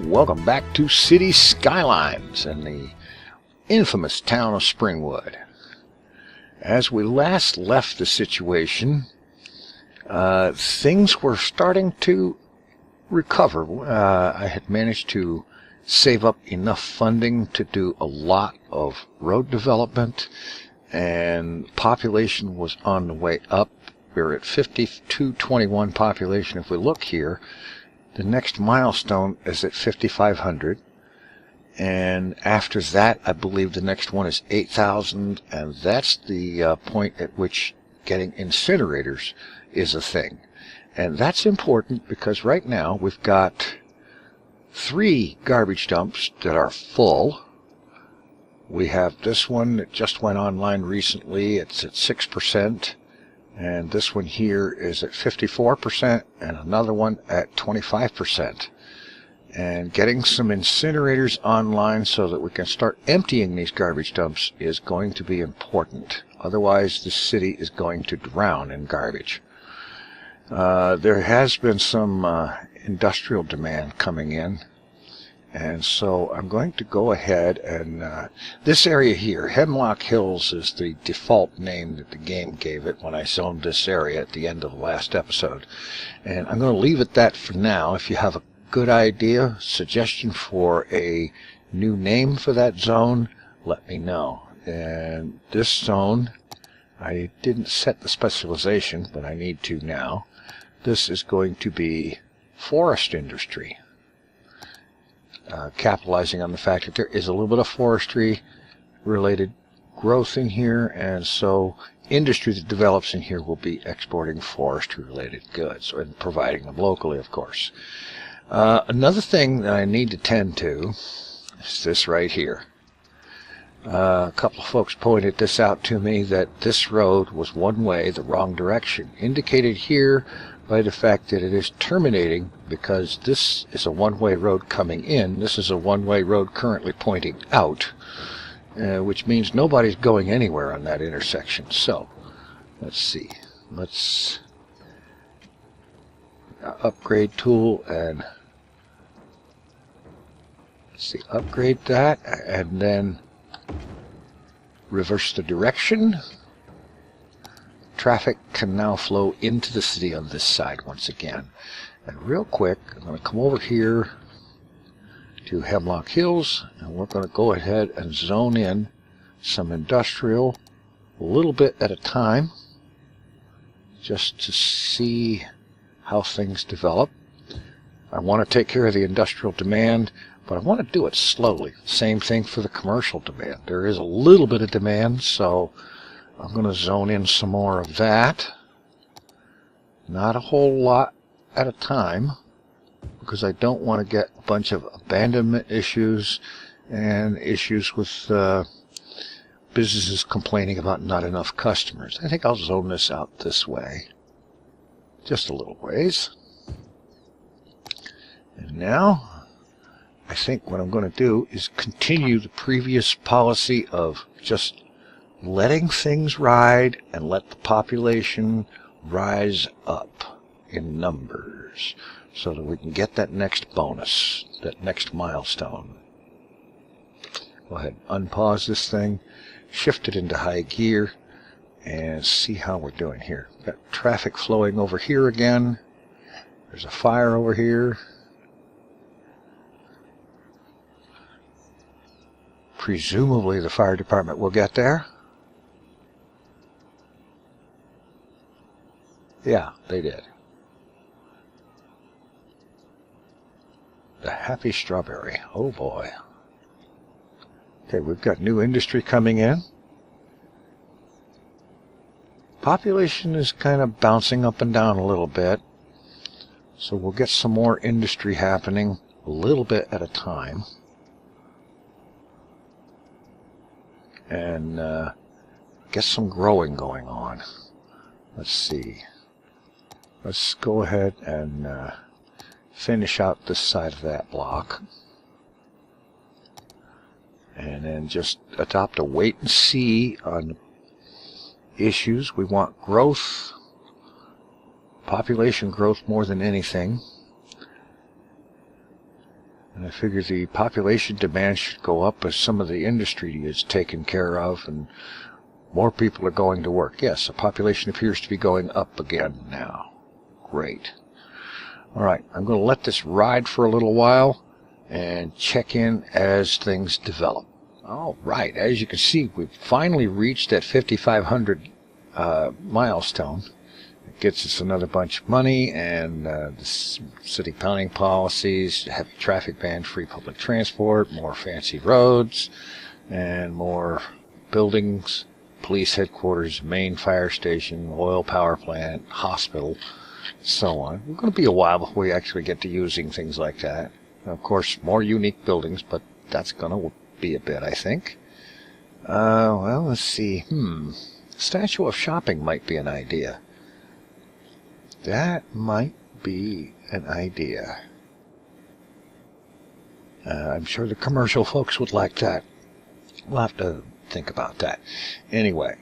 Welcome back to City Skylines in the infamous town of Springwood. As we last left the situation, things were starting to recover. I had managed to save up enough funding to do a lot of road development, and population was on the way up. We're at 5221 population. If we look here, the next milestone is at 5,500, and after that I believe the next one is 8,000, and that's the point at which getting incinerators is a thing. And that's important because right now we've got 3 garbage dumps that are full. We have this one that just went online recently. It's at 6%. And this one here is at 54%, and another one at 25%. And getting some incinerators online so that we can start emptying these garbage dumps is going to be important. Otherwise, the city is going to drown in garbage. There has been some industrial demand coming in. And so I'm going to go ahead and this area here, Hemlock Hills, is the default name that the game gave it when I zoned this area at the end of the last episode. And I'm going to leave it that for now. If you have a good idea, suggestion for a new name for that zone, let me know. And this zone, I didn't set the specialization, but I need to now. This is going to be forest industry. Capitalizing on the fact that there is a little bit of forestry related growth in here, and so industry that develops in here will be exporting forestry related goods and providing them locally, of course. Another thing that I need to tend to is this right here. A couple of folks pointed this out to me, that this road was one way, the wrong direction, indicated here by the fact that it is terminating, because this is a one-way road coming in. This is a one-way road currently pointing out, which means nobody's going anywhere on that intersection. So let's see, let's upgrade tool, and let's see, upgrade that, and then reverse the direction. Traffic can now flow into the city on this side once again. And real quick, I'm going to come over here to Hemlock Hills, and we're going to go ahead and zone in some industrial a little bit at a time, just to see how things develop. I want to take care of the industrial demand, but I want to do it slowly. Same thing for the commercial demand. There is a little bit of demand, so I'm going to zone in some more of that. Not a whole lot at a time, because I don't want to get a bunch of abandonment issues and issues with businesses complaining about not enough customers. I think I'll zone this out this way, just a little ways. And now I think what I'm going to do is continue the previous policy of just letting things ride and let the population rise up in numbers so that we can get that next bonus, that next milestone. Go ahead and unpause this thing, shift it into high gear, and see how we're doing here. Got traffic flowing over here again. There's a fire over here. Presumably the fire department will get there. Yeah, they did. The Happy Strawberry. Oh boy. Okay, we've got new industry coming in. Population is kind of bouncing up and down a little bit, so we'll get some more industry happening a little bit at a time. And get some growing going on. Let's see. Let's go ahead and finish out this side of that block. And then just adopt a wait and see on issues. We want growth, population growth more than anything. And I figure the population demand should go up as some of the industry is taken care of and more people are going to work. Yes, the population appears to be going up again now. Great. Alright, I'm going to let this ride for a little while and check in as things develop. Alright, as you can see, we've finally reached that 5,500 milestone. It gets us another bunch of money, and the city planning policies, heavy traffic ban, free public transport, more fancy roads, and more buildings, police headquarters, main fire station, oil power plant, hospital, so on. It's going to be a while before we actually get to using things like that. And of course, more unique buildings, but that's going to be a bit, I think. Well, let's see. Statue of shopping might be an idea. That might be an idea. I'm sure the commercial folks would like that. We'll have to think about that. Anyway,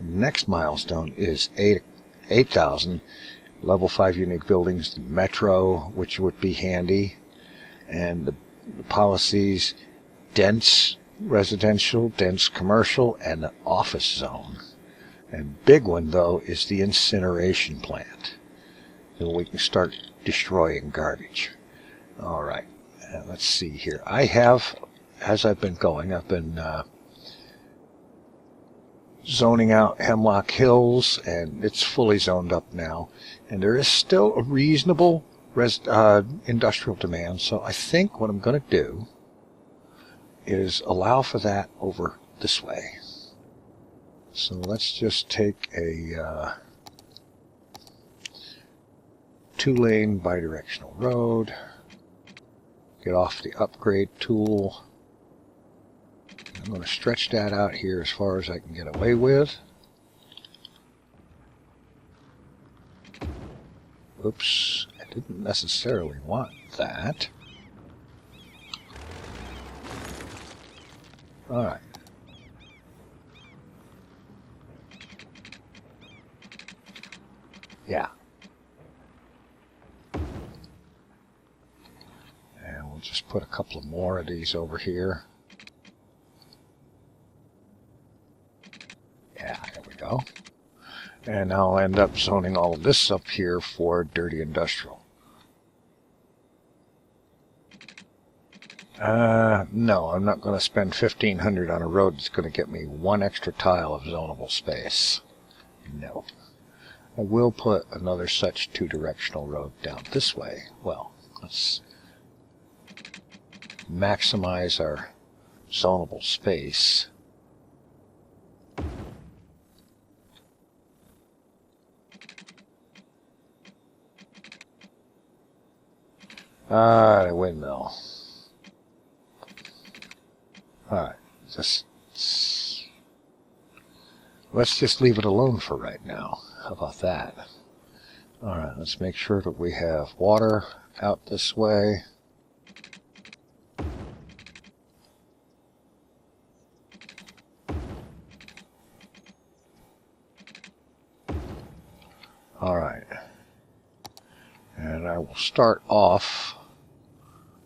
next milestone is 8,000 level 5 unique buildings, the metro, which would be handy, and the policies, dense residential, dense commercial, and the office zone. And big one, though, is the incineration plant. So we can start destroying garbage. All right, let's see here. I have, as I've been going, I've been zoning out Hemlock Hills, and it's fully zoned up now. And there is still a reasonable industrial demand, so I think what I'm going to do is allow for that over this way. So let's just take a 2-lane bidirectional road, get off the upgrade tool. I'm going to stretch that out here as far as I can get away with. Oops, I didn't necessarily want that. All right. Yeah. And we'll just put a couple of more of these over here. Yeah, there we go. And I'll end up zoning all of this up here for dirty industrial. No, I'm not going to spend 1,500 on a road that's going to get me one extra tile of zonable space. No. I will put another such 2-directional road down this way. Well, let's maximize our zonable space. The windmill. Alright, let's just leave it alone for right now. How about that? Alright, let's make sure that we have water out this way. Alright. And I will start off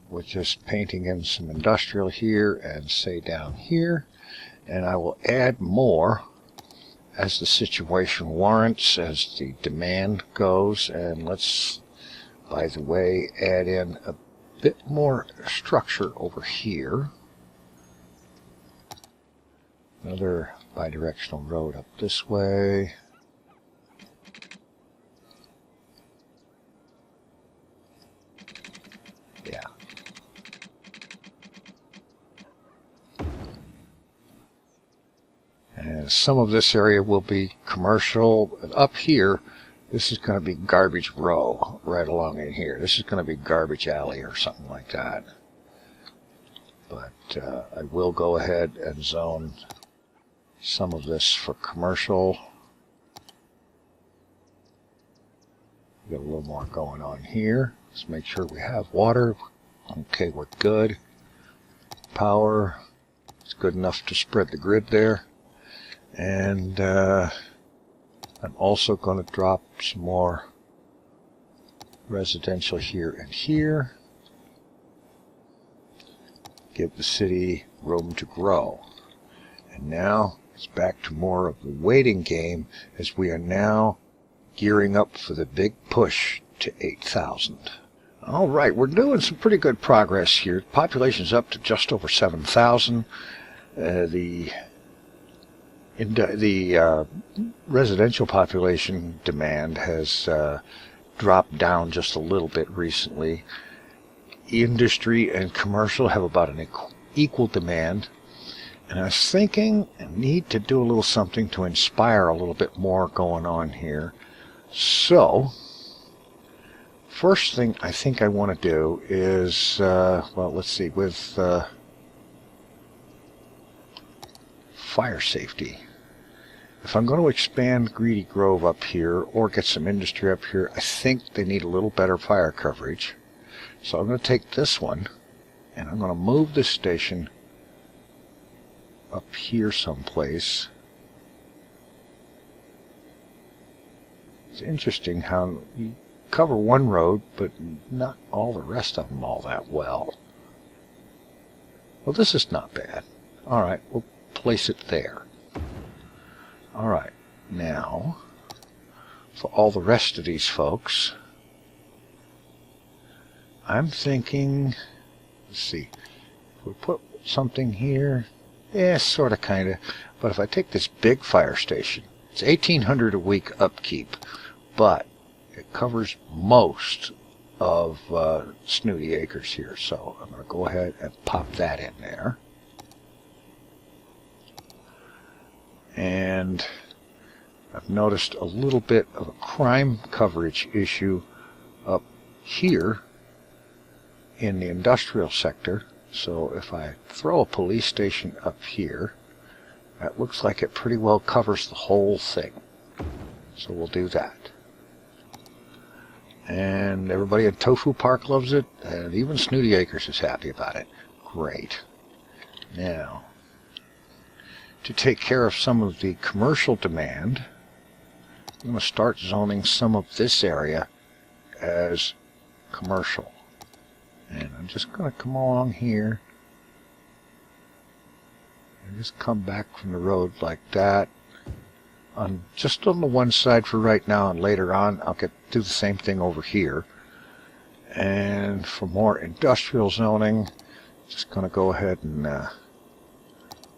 with just painting in some industrial here and say down here. And I will add more as the situation warrants, as the demand goes. And let's, by the way, add in a bit more structure over here. Another bidirectional road up this way. Yeah. And some of this area will be commercial. And up here, this is going to be garbage row right along in here. This is going to be garbage alley or something like that. But I will go ahead and zone some of this for commercial. Got a little more going on here. Let's make sure we have water. Okay, we're good. Power. It's good enough to spread the grid there. And I'm also going to drop some more residential here and here. give the city room to grow. And now it's back to more of the waiting game, as we are now gearing up for the big push to 8,000. All right, we're doing some pretty good progress here. Population's up to just over 7,000. The residential population demand has dropped down just a little bit recently. Industry and commercial have about an equal demand. And I was thinking I need to do a little something to inspire a little bit more going on here. So, first thing I think I want to do is, well, let's see, with fire safety. If I'm going to expand Greedy Grove up here or get some industry up here, I think they need a little better fire coverage. So I'm going to take this one and I'm going to move this station up here someplace. It's interesting how you cover one road, but not all the rest of them all that well. Well, this is not bad. All right, we'll place it there. All right, now for all the rest of these folks, I'm thinking, let's see, if we put something here, yeah, sort of, kind of, but if I take this big fire station, it's $1,800 a week upkeep, but it covers most of Snooty Acres here, so I'm going to go ahead and pop that in there. And I've noticed a little bit of a crime coverage issue up here in the industrial sector. So if I throw a police station up here, that looks like it pretty well covers the whole thing. So we'll do that. And everybody at Tofu Park loves it, and even Snooty Acres is happy about it. Great. Now, to take care of some of the commercial demand, I'm going to start zoning some of this area as commercial. And I'm just going to come along here and just come back from the road like that. Just on the one side for right now, and later on I'll do the same thing over here. And for more industrial zoning, just going to go ahead and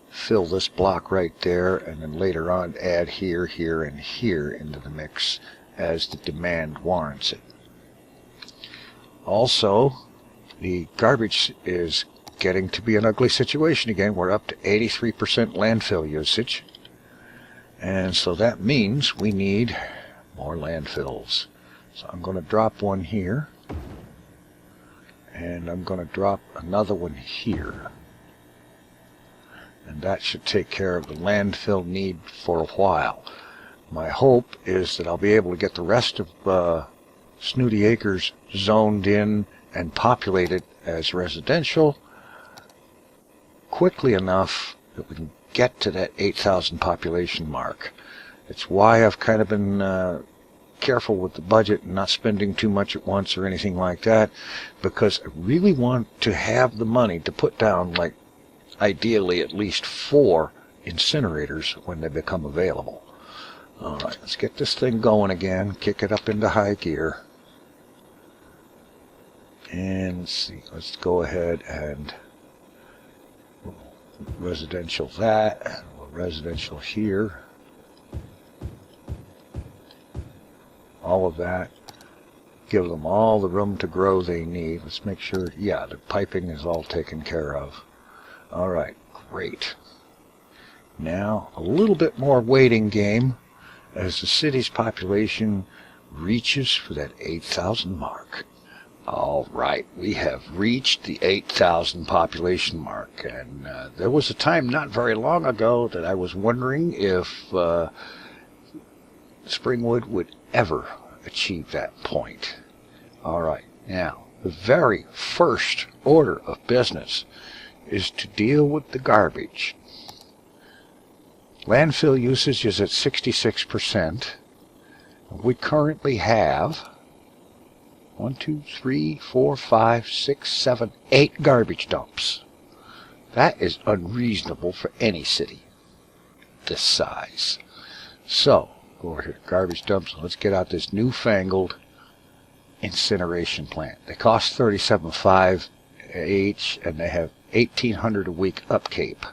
fill this block right there, and then later on add here, here, and here into the mix as the demand warrants it. Also, the garbage is getting to be an ugly situation again. We're up to 83% landfill usage. And so that means we need more landfills. So I'm going to drop one here. And I'm going to drop another one here. And that should take care of the landfill need for a while. My hope is that I'll be able to get the rest of Snooty Acres zoned in and populated as residential quickly enough that we can get to that 8,000 population mark. It's why I've kind of been careful with the budget and not spending too much at once or anything like that, because I really want to have the money to put down, like, ideally at least 4 incinerators when they become available. All right, let's get this thing going again, kick it up into high gear. And let's see, let's go ahead and residential that, residential here, all of that. Give them all the room to grow they need. Let's make sure, yeah, the piping is all taken care of. All right, great. Now, a little bit more waiting game as the city's population reaches for that 8,000 mark. All right, we have reached the 8,000 population mark, and there was a time not very long ago that I was wondering if Springwood would ever achieve that point. All right, now, the very first order of business is to deal with the garbage. Landfill usage is at 66%. We currently have 1, 2, 3, 4, 5, 6, 7, 8 garbage dumps. That is unreasonable for any city this size. So, go over here to garbage dumps. Let's get out this newfangled incineration plant. They cost $37.5 each, and they have $1,800 a week upkeep.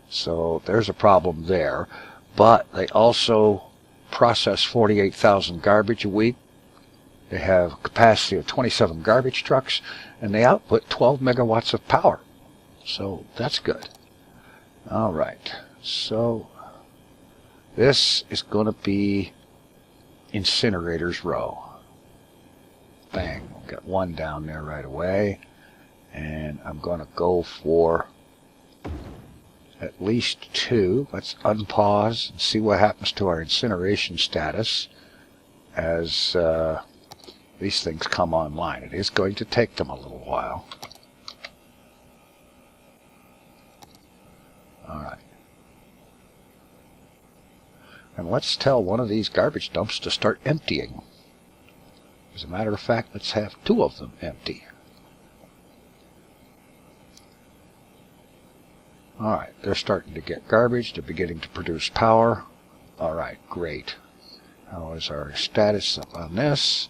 So there's a problem there. But they also process 48,000 garbage a week. They have a capacity of 27 garbage trucks, and they output 12 megawatts of power. So that's good. All right. So this is going to be Incinerators Row. Bang. Got one down there right away. And I'm going to go for at least two. Let's unpause and see what happens to our incineration status as these things come online. It is going to take them a little while. Alright. And let's tell one of these garbage dumps to start emptying. As a matter of fact, let's have two of them empty. Alright, they're starting to get garbage. They're beginning to produce power. Alright, great. How is our status up on this?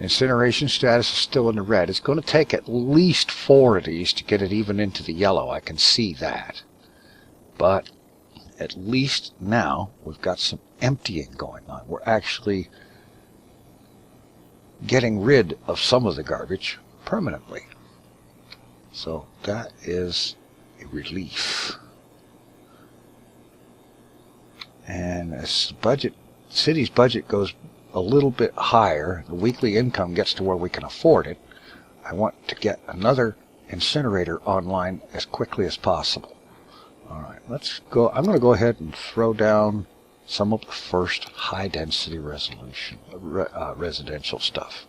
Incineration status is still in the red. It's going to take at least 4 of these to get it even into the yellow. I can see that. But at least now we've got some emptying going on. We're actually getting rid of some of the garbage permanently. So that is a relief. And as the budget, city's budget goes a little bit higher, the weekly income gets to where we can afford it, I want to get another incinerator online as quickly as possible. Alright, let's go. I'm going to go ahead and throw down some of the first high-density residential stuff.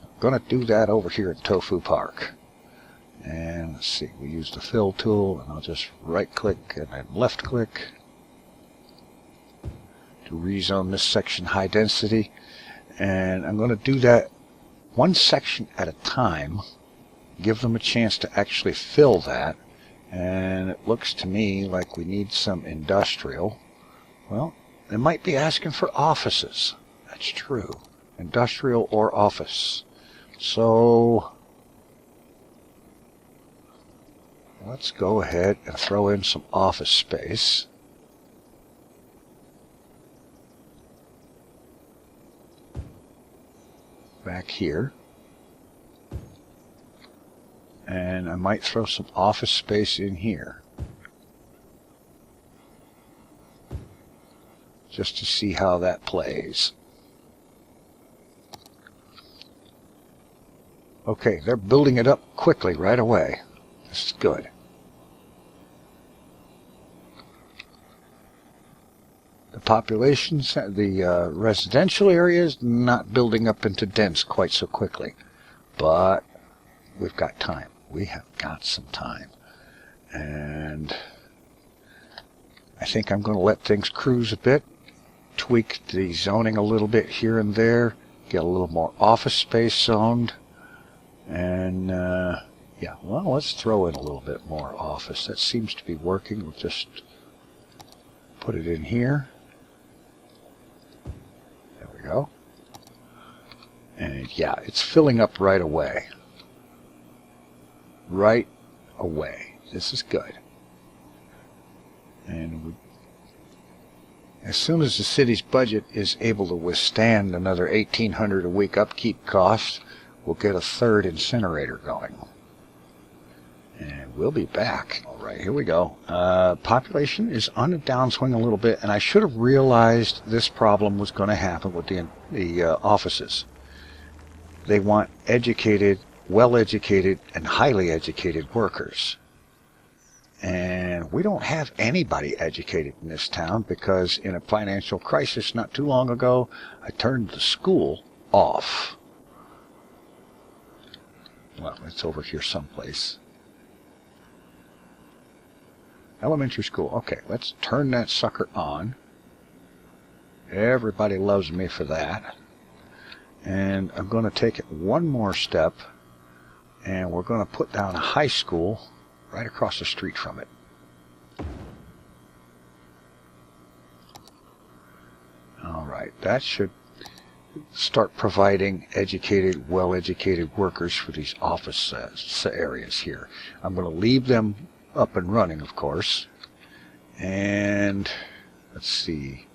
I'm going to do that over here in Tofu Park. And let's see, we use the fill tool, and I'll just right-click and then left-click to rezone this section high density. And I'm going to do that one section at a time, give them a chance to actually fill that. And it looks to me like we need some industrial. Well, they might be asking for offices. That's true. Industrial or office. So let's go ahead and throw in some office space. Back here. And I might throw some office space in here. Just to see how that plays. Okay, they're building it up quickly right away. This is good. The population, the residential area is not building up into dense quite so quickly. But we've got time. We have got some time. And I think I'm going to let things cruise a bit, tweak the zoning a little bit here and there, get a little more office space zoned, and yeah, well, let's throw in a little bit more office. That seems to be working. We'll just put it in here. There we go. And yeah, it's filling up right away. Right away. This is good. And as soon as the city's budget is able to withstand another $1,800 a week upkeep cost, we'll get a third incinerator going. And we'll be back. All right, here we go. Population is on a downswing a little bit, and I should have realized this problem was going to happen with the offices. They want educated, well-educated, and highly educated workers. And we don't have anybody educated in this town because in a financial crisis not too long ago, I turned the school off. Well, it's over here someplace. Elementary school. Okay, let's turn that sucker on. Everybody loves me for that. And I'm going to take it one more step, and we're going to put down a high school right across the street from it. All right, that should start providing educated, well-educated workers for these office areas here. I'm going to leave them up and running, of course. And let's see.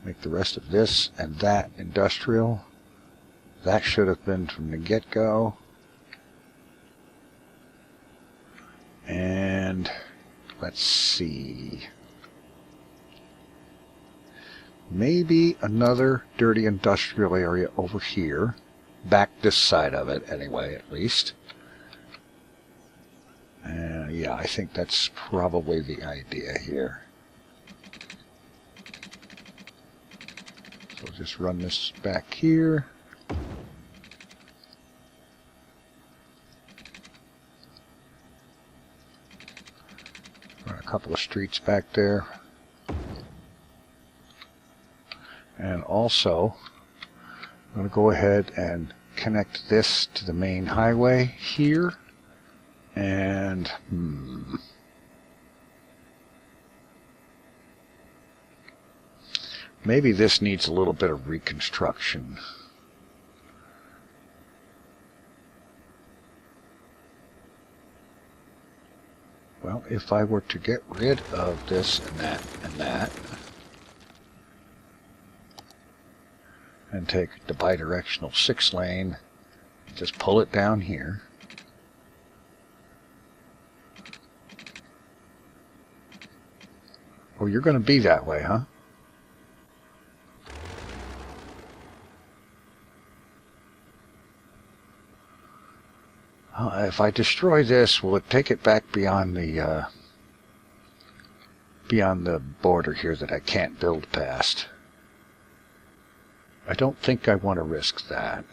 Make the rest of this and that industrial. That should have been from the get-go. And let's see. Maybe another dirty industrial area over here. Back this side of it, anyway, at least. Yeah, I think that's probably the idea here. So just run this back here. Run a couple of streets back there. And also, I'm going to go ahead and connect this to the main highway here. And maybe this needs a little bit of reconstruction. Well, if I were to get rid of this and that, and take the bidirectional 6-lane, just pull it down here. Oh, you're going to be that way, huh? If I destroy this, will it take it back beyond the border here that I can't build past? I don't think I want to risk that.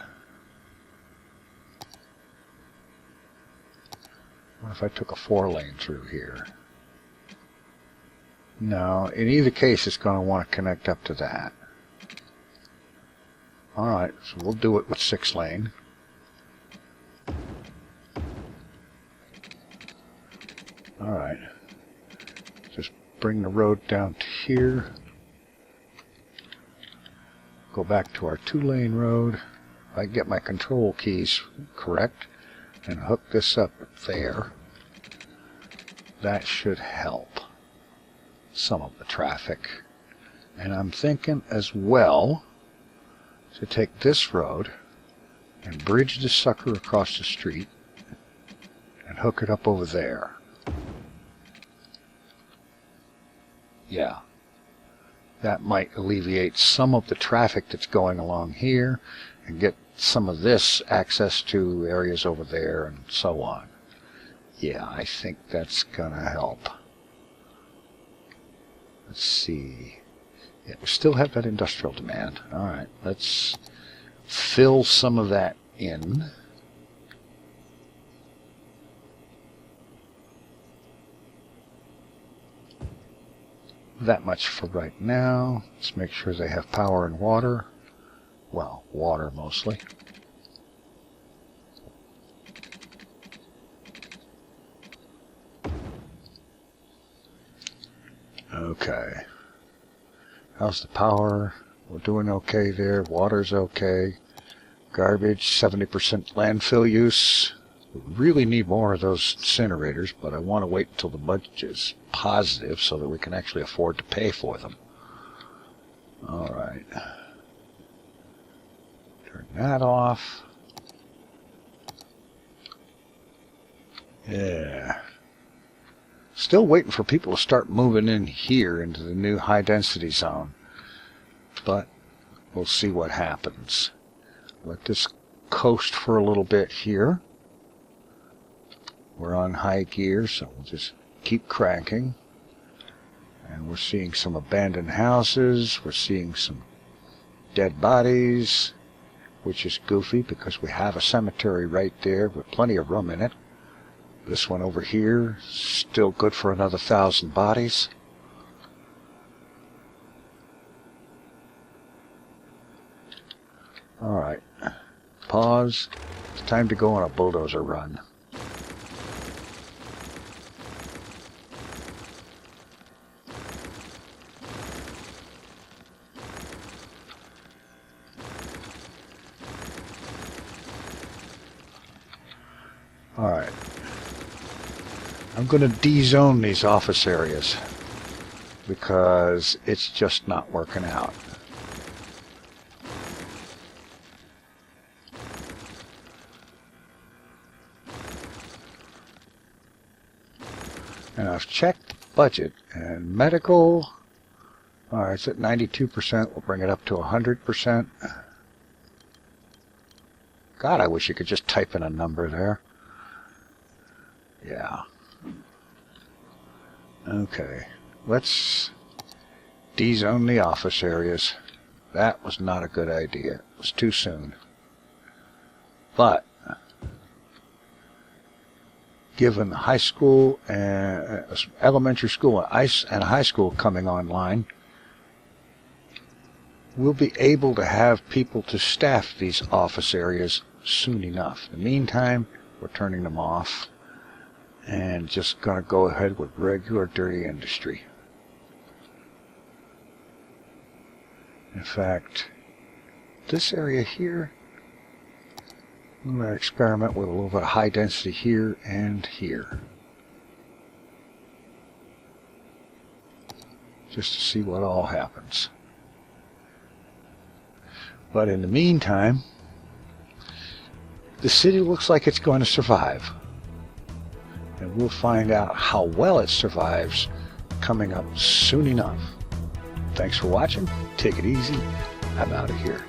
What if I took a 4-lane through here? No, in either case it's going to want to connect up to that. Alright, so we'll do it with 6-lane. Alright, just bring the road down to here. Go back to our 2-lane road. If I get my control keys correct and hook this up there, that should help some of the traffic. And I'm thinking as well to take this road and bridge this sucker across the street and hook it up over there. Yeah, that might alleviate some of the traffic that's going along here and get some of this access to areas over there and so on. Yeah, I think that's gonna help. Let's see. Yeah, we still have that industrial demand. Alright, let's fill some of that in. That much for right now. Let's make sure they have power and water. Well, water mostly. Okay. How's the power? We're doing okay there. Water's okay. Garbage, 70% landfill use. We really need more of those incinerators, but I want to wait until the budget is positive so that we can actually afford to pay for them. Alright. Turn that off. Yeah. Still waiting for people to start moving in here into the new high density zone. But we'll see what happens. Let this coast for a little bit here. We're on high gear, so we'll just keep cranking. And we're seeing some abandoned houses. We're seeing some dead bodies, which is goofy because we have a cemetery right there with plenty of room in it. This one over here, still good for another 1,000 bodies. Alright, pause. It's time to go on a bulldozer run. Alright. I'm going to de-zone these office areas because it's just not working out. And I've checked the budget, and medical, alright, it's at 92%. We'll bring it up to 100%. God, I wish you could just type in a number there. Yeah. Okay, let's de-zone the office areas. That was not a good idea. It was too soon. But given high school and elementary school and high school coming online, we'll be able to have people to staff these office areas soon enough. In the meantime, we're turning them off and just going to go ahead with regular dirty industry. In fact, this area here, I'm going to experiment with a little bit of high density here and here, just to see what all happens. But in the meantime, the city looks like it's going to survive. And we'll find out how well it survives coming up soon enough. Thanks for watching. Take it easy. I'm out of here.